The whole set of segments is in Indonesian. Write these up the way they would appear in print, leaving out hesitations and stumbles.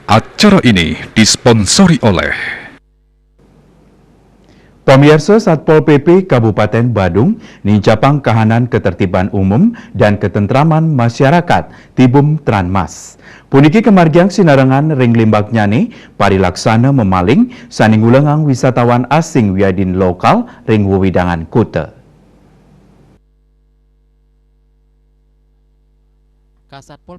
Acara ini disponsori oleh Pemirsa Satpol PP Kabupaten Badung nincapang kahanan ketertiban umum dan ketentraman masyarakat Tibum Tranmas. Puniki kemargiang sinarengan ring limbak nyane parilaksana memaling saning ulengang wisatawan asing wiadin lokal ring wewidangan Kuta. Kasatpol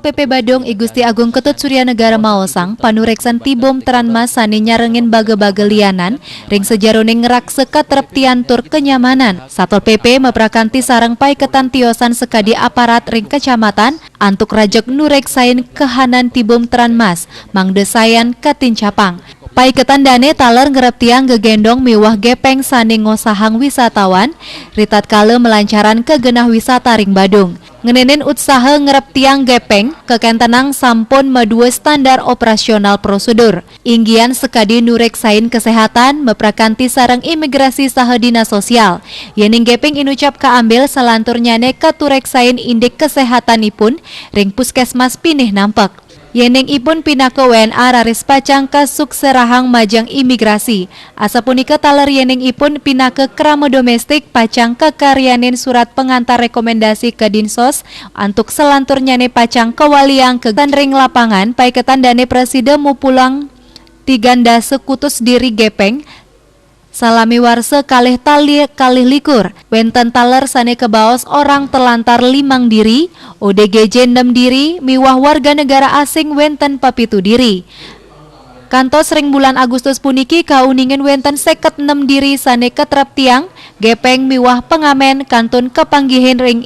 PP Badung I Gusti Agung Ketut Surya Negara Maosang panureksan Tibum Tranmas sani nyarengin bage-bage lianan ring sejaroning ngerak sekatreptian tur kenyamanan. Satpol PP meprakanti sarang paiketan tiosan sekadi aparat ring kecamatan antuk rajek nureksain kehanan Tibum Tranmas mangdesayan katincapang. Paiketan dane taler ngerep tiang gegendong miwah gepeng sani ngosahang wisatawan ritat kale melancaran kegenah wisata ring Badung. Ngenenin usaha ngerep tiang gepeng kekentenang sampun medue standar operasional prosedur. Inggian sekadi nureksain kesehatan meprakanti sarang imigrasi saha dinas sosial. Yening gepeng inucap kaambil selanturnyane katureksain indek kesehatanipun ring puskesmas pinih nampak. Yeneng ipun pindah ke WNA raris pacang ke Sukserahang Majang Imigrasi. Asapunika taler yeneng ipun pindah ke Krama Domestik pacang ke karyanin surat pengantar rekomendasi ke Dinsos antuk selanturnyane pacang kewaliang ke ring lapangan paiketan dane presiden mu pulang tiganda sekutus diri gepeng salami warse kalih likur wenten taler sane kebaos orang telantar 5 diri ODGJ 6 diri miwah warga negara asing wenten papitu diri. Kantos ring bulan Agustus puniki kauningin wenten 56 diri sane ketrep tiang gepeng miwah pengamen kantun kepanggihin ring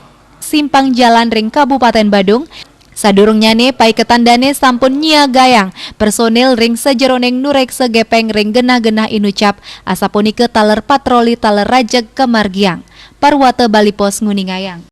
simpang jalan ring Kabupaten Badung. Sadurungnyane paiketan dane sampun nyiagayang personil ring sejeroneng nurek segepeng ring genah-genah inucap asapunike taler patroli taler rajeg kemargiang. Parwate Bali Pos Nguningayang.